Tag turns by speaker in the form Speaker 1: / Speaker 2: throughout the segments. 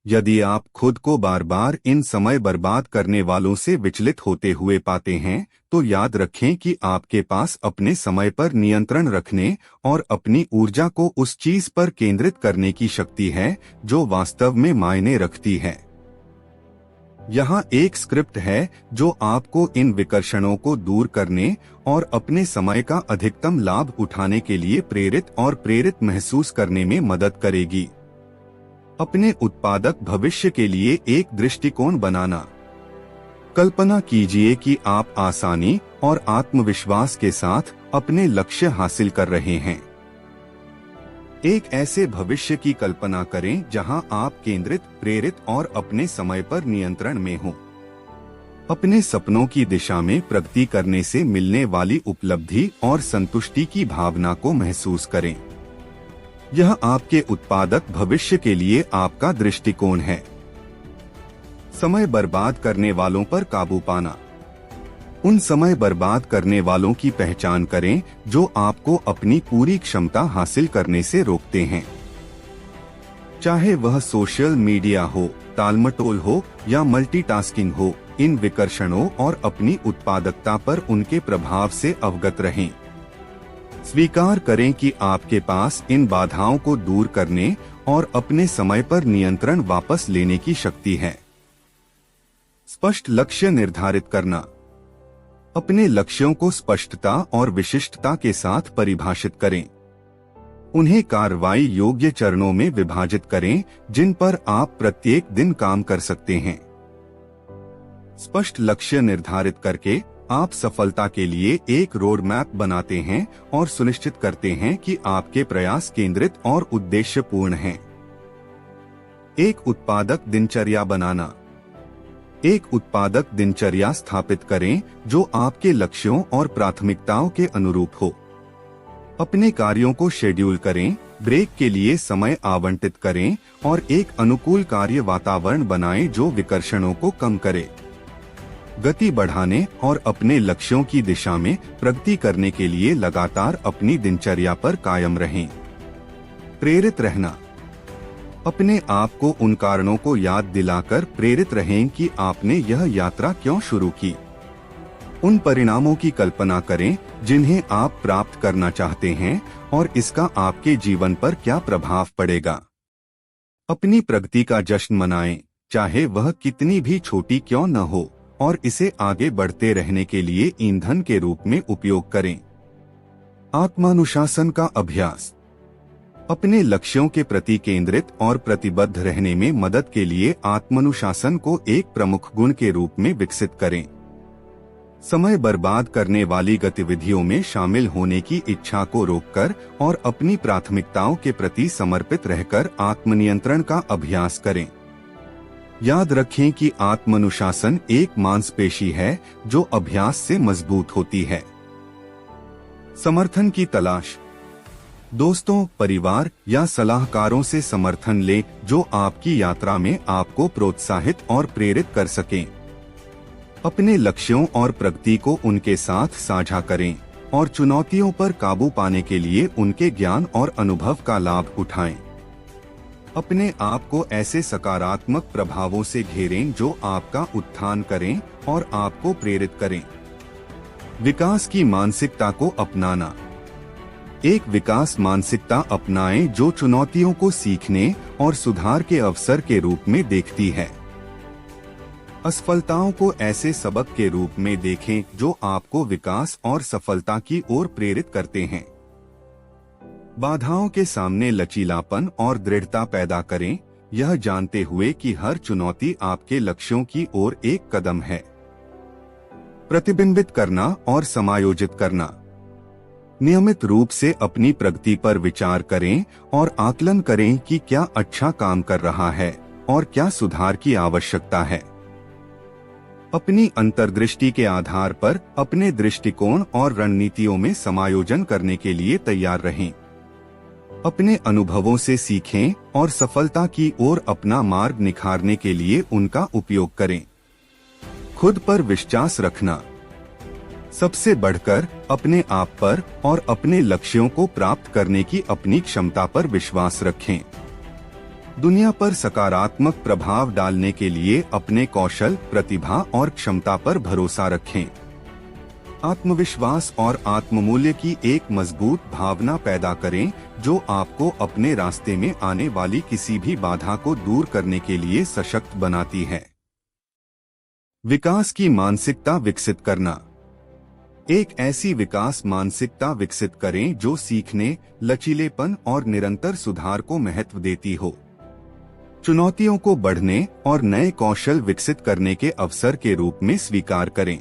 Speaker 1: यदि आप खुद को बार बार इन समय बर्बाद करने वालों से विचलित होते हुए पाते हैं, तो याद रखें कि आपके पास अपने समय पर नियंत्रण रखने और अपनी ऊर्जा को उस चीज पर केंद्रित करने की शक्ति है जो वास्तव में मायने रखती है। यहाँ एक स्क्रिप्ट है जो आपको इन विकर्षणों को दूर करने और अपने समय का अधिकतम लाभ उठाने के लिए प्रेरित महसूस करने में मदद करेगी। अपने उत्पादक भविष्य के लिए एक दृष्टिकोण बनाना। कल्पना कीजिए कि आप आसानी और आत्मविश्वास के साथ अपने लक्ष्य हासिल कर रहे हैं। एक ऐसे भविष्य की कल्पना करें जहां आप केंद्रित, प्रेरित और अपने समय पर नियंत्रण में हों। अपने सपनों की दिशा में प्रगति करने से मिलने वाली उपलब्धि और संतुष्टि की भावना को महसूस करें। यह आपके उत्पादक भविष्य के लिए आपका दृष्टिकोण है। समय बर्बाद करने वालों पर काबू पाना। उन समय बर्बाद करने वालों की पहचान करें जो आपको अपनी पूरी क्षमता हासिल करने से रोकते हैं। चाहे वह सोशल मीडिया हो, टालमटोल हो या मल्टीटास्किंग हो, इन विकर्षणों और अपनी उत्पादकता पर उनके प्रभाव से अवगत रहें। स्वीकार करें कि आपके पास इन बाधाओं को दूर करने और अपने समय पर नियंत्रण वापस लेने की शक्ति है। स्पष्ट लक्ष्य निर्धारित करना। अपने लक्ष्यों को स्पष्टता और विशिष्टता के साथ परिभाषित करें। उन्हें कार्रवाई योग्य चरणों में विभाजित करें जिन पर आप प्रत्येक दिन काम कर सकते हैं। स्पष्ट लक्ष्य निर्धारित करके आप सफलता के लिए एक रोड मैप बनाते हैं और सुनिश्चित करते हैं कि आपके प्रयास केंद्रित और उद्देश्यपूर्ण हैं। एक उत्पादक दिनचर्या बनाना। एक उत्पादक दिनचर्या स्थापित करें जो आपके लक्ष्यों और प्राथमिकताओं के अनुरूप हो। अपने कार्यों को शेड्यूल करें, ब्रेक के लिए समय आवंटित करें और एक अनुकूल कार्य वातावरण बनाएं जो विकर्षणों को कम करे। गति बढ़ाने और अपने लक्ष्यों की दिशा में प्रगति करने के लिए लगातार अपनी दिनचर्या पर कायम रहें। प्रेरित रहना। अपने आप को उन कारणों को याद दिलाकर प्रेरित रहें कि आपने यह यात्रा क्यों शुरू की। उन परिणामों की कल्पना करें जिन्हें आप प्राप्त करना चाहते हैं और इसका आपके जीवन पर क्या प्रभाव पड़ेगा। अपनी प्रगति का जश्न मनाएं, चाहे वह कितनी भी छोटी क्यों न हो, और इसे आगे बढ़ते रहने के लिए ईंधन के रूप में उपयोग करें। आत्मानुशासन का अभ्यास। अपने लक्ष्यों के प्रति केंद्रित और प्रतिबद्ध रहने में मदद के लिए आत्मानुशासन को एक प्रमुख गुण के रूप में विकसित करें। समय बर्बाद करने वाली गतिविधियों में शामिल होने की इच्छा को रोककर और अपनी प्राथमिकताओं के प्रति समर्पित रहकर आत्मनियंत्रण का अभ्यास करें। याद रखें कि आत्मानुशासन एक मांसपेशी है जो अभ्यास से मजबूत होती है। समर्थन की तलाश। दोस्तों, परिवार या सलाहकारों से समर्थन लें जो आपकी यात्रा में आपको प्रोत्साहित और प्रेरित कर सकें। अपने लक्ष्यों और प्रगति को उनके साथ साझा करें और चुनौतियों पर काबू पाने के लिए उनके ज्ञान और अनुभव का लाभ उठाएं। अपने आप को ऐसे सकारात्मक प्रभावों से घेरें जो आपका उत्थान करें और आपको प्रेरित करें। विकास की मानसिकता को अपनाना। एक विकास मानसिकता अपनाएं जो चुनौतियों को सीखने और सुधार के अवसर के रूप में देखती है। असफलताओं को ऐसे सबक के रूप में देखें जो आपको विकास और सफलता की ओर प्रेरित करते हैं। बाधाओं के सामने लचीलापन और दृढ़ता पैदा करें, यह जानते हुए कि हर चुनौती आपके लक्ष्यों की ओर एक कदम है। प्रतिबिंबित करना और समायोजित करना। नियमित रूप से अपनी प्रगति पर विचार करें और आकलन करें कि क्या अच्छा काम कर रहा है और क्या सुधार की आवश्यकता है। अपनी अंतर्दृष्टि के आधार पर अपने दृष्टिकोण और रणनीतियों में समायोजन करने के लिए तैयार रहें। अपने अनुभवों से सीखें और सफलता की ओर अपना मार्ग निखारने के लिए उनका उपयोग करें। खुद पर विश्वास रखना। सबसे बढ़कर अपने आप पर और अपने लक्ष्यों को प्राप्त करने की अपनी क्षमता पर विश्वास रखें। दुनिया पर सकारात्मक प्रभाव डालने के लिए अपने कौशल, प्रतिभा और क्षमता पर भरोसा रखें। आत्मविश्वास और आत्ममूल्य की एक मजबूत भावना पैदा करें जो आपको अपने रास्ते में आने वाली किसी भी बाधा को दूर करने के लिए सशक्त बनाती है। विकास की मानसिकता विकसित करना। एक ऐसी विकास मानसिकता विकसित करें जो सीखने, लचीलेपन और निरंतर सुधार को महत्व देती हो। चुनौतियों को बढ़ने और नए कौशल विकसित करने के अवसर के रूप में स्वीकार करें।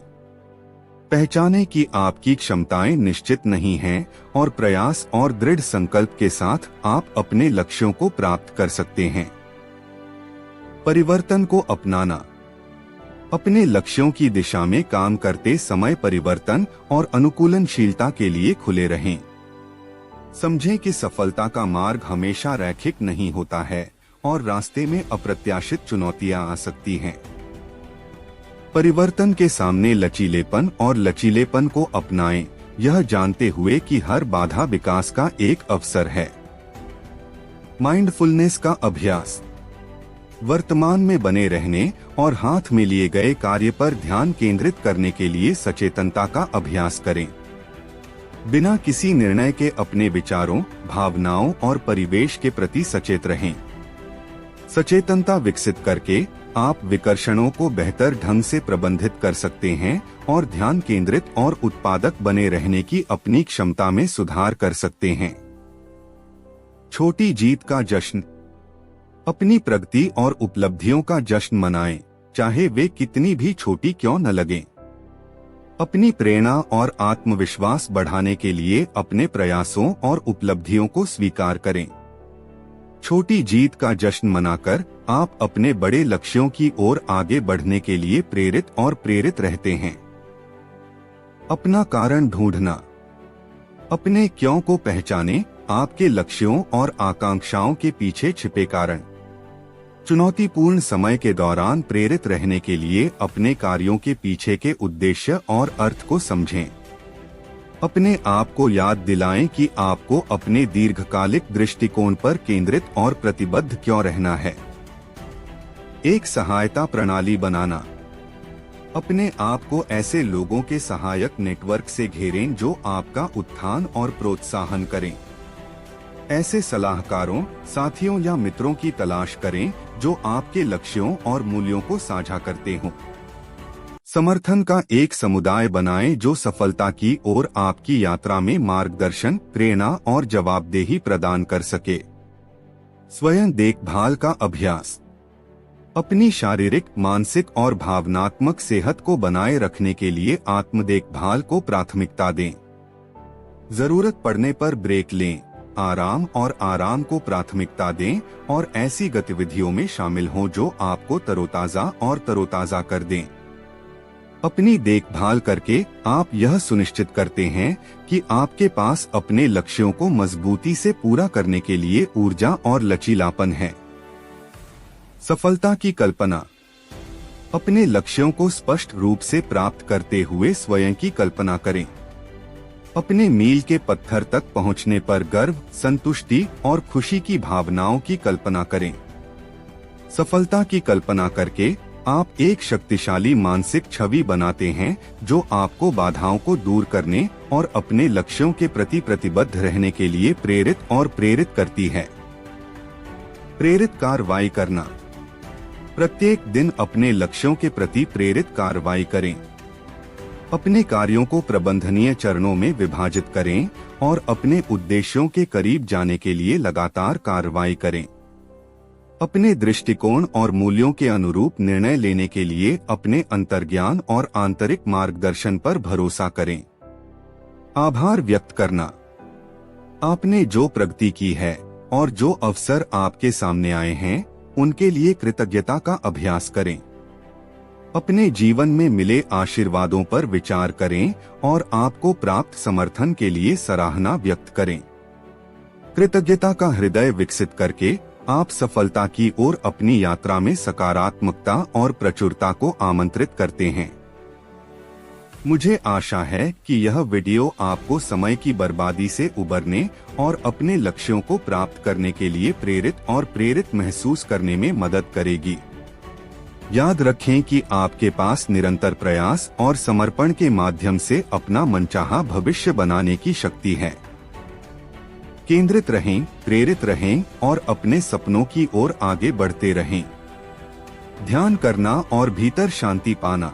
Speaker 1: पहचानें कि आपकी क्षमताएं निश्चित नहीं हैं और प्रयास और दृढ़ संकल्प के साथ आप अपने लक्ष्यों को प्राप्त कर सकते हैं। परिवर्तन को अपनाना। अपने लक्ष्यों की दिशा में काम करते समय परिवर्तन और अनुकूलनशीलता के लिए खुले रहें। समझें कि सफलता का मार्ग हमेशा रैखिक नहीं होता है और रास्ते में अप्रत्याशित चुनौतियां आ सकती हैं। परिवर्तन के सामने लचीलेपन और लचीलेपन को अपनाएं, यह जानते हुए कि हर बाधा विकास का एक अवसर है। माइंडफुलनेस का अभ्यास। वर्तमान में बने रहने और हाथ में लिए गए कार्य पर ध्यान केंद्रित करने के लिए सचेतनता का अभ्यास करें। बिना किसी निर्णय के अपने विचारों, भावनाओं और परिवेश के प्रति सचेत रहें। सचेतनता विकसित करके आप विकर्षणों को बेहतर ढंग से प्रबंधित कर सकते हैं और ध्यान केंद्रित और उत्पादक बने रहने की अपनी क्षमता में सुधार कर सकते हैं। छोटी जीत का जश्न। अपनी प्रगति और उपलब्धियों का जश्न मनाएं, चाहे वे कितनी भी छोटी क्यों न लगें। अपनी प्रेरणा और आत्मविश्वास बढ़ाने के लिए अपने प्रयासों और उपलब्धियों को स्वीकार करें। छोटी जीत का जश्न मनाकर आप अपने बड़े लक्ष्यों की ओर आगे बढ़ने के लिए प्रेरित रहते हैं। अपना कारण ढूंढना। अपने क्यों को पहचानें, आपके लक्ष्यों और आकांक्षाओं के पीछे छिपे कारण। चुनौतीपूर्ण समय के दौरान प्रेरित रहने के लिए अपने कार्यों के पीछे के उद्देश्य और अर्थ को समझें। अपने आप को याद दिलाएं कि आपको अपने दीर्घकालिक दृष्टिकोण पर केंद्रित और प्रतिबद्ध क्यों रहना है। एक सहायता प्रणाली बनाना। अपने आप को ऐसे लोगों के सहायक नेटवर्क से घेरें जो आपका उत्थान और प्रोत्साहन करें। ऐसे सलाहकारों, साथियों या मित्रों की तलाश करें जो आपके लक्ष्यों और मूल्यों को साझा करते हों। समर्थन का एक समुदाय बनाएं जो सफलता की ओर आपकी यात्रा में मार्गदर्शन, प्रेरणा और जवाबदेही प्रदान कर सके। स्वयं देखभाल का अभ्यास। अपनी शारीरिक, मानसिक और भावनात्मक सेहत को बनाए रखने के लिए आत्म देखभाल को प्राथमिकता दें। जरूरत पड़ने पर ब्रेक लें, आराम को प्राथमिकता दें और ऐसी गतिविधियों में शामिल हों जो आपको तरोताजा कर दें। अपनी देखभाल करके आप यह सुनिश्चित करते हैं कि आपके पास अपने लक्ष्यों को मजबूती से पूरा करने के लिए ऊर्जा और लचीलापन है। सफलता की कल्पना। अपने लक्ष्यों को स्पष्ट रूप से प्राप्त करते हुए स्वयं की कल्पना करें। अपने मील के पत्थर तक पहुंचने पर गर्व, संतुष्टि और खुशी की भावनाओं की कल्पना करें। सफलता की कल्पना करके आप एक शक्तिशाली मानसिक छवि बनाते हैं जो आपको बाधाओं को दूर करने और अपने लक्ष्यों के प्रति प्रतिबद्ध रहने के लिए प्रेरित करती है। प्रेरित कार्रवाई करना। प्रत्येक दिन अपने लक्ष्यों के प्रति प्रेरित कार्रवाई करें। अपने कार्यों को प्रबंधनीय चरणों में विभाजित करें और अपने उद्देश्यों के करीब जाने के लिए लगातार कार्रवाई करें। अपने दृष्टिकोण और मूल्यों के अनुरूप निर्णय लेने के लिए अपने अंतर्ज्ञान और आंतरिक मार्गदर्शन पर भरोसा करें। आभार व्यक्त करना। आपने जो प्रगति की है और जो अवसर आपके सामने आए हैं, उनके लिए कृतज्ञता का अभ्यास करें। अपने जीवन में मिले आशीर्वादों पर विचार करें और आपको प्राप्त समर्थन के लिए सराहना व्यक्त करें। कृतज्ञता का हृदय विकसित करके आप सफलता की ओर अपनी यात्रा में सकारात्मकता और प्रचुरता को आमंत्रित करते हैं। मुझे आशा है कि यह वीडियो आपको समय की बर्बादी से उबरने और अपने लक्ष्यों को प्राप्त करने के लिए प्रेरित महसूस करने में मदद करेगी। याद रखें कि आपके पास निरंतर प्रयास और समर्पण के माध्यम से अपना मनचाहा भविष्य बनाने की शक्ति है। केंद्रित रहें, प्रेरित रहें और अपने सपनों की ओर आगे बढ़ते रहें। ध्यान करना और भीतर शांति पाना।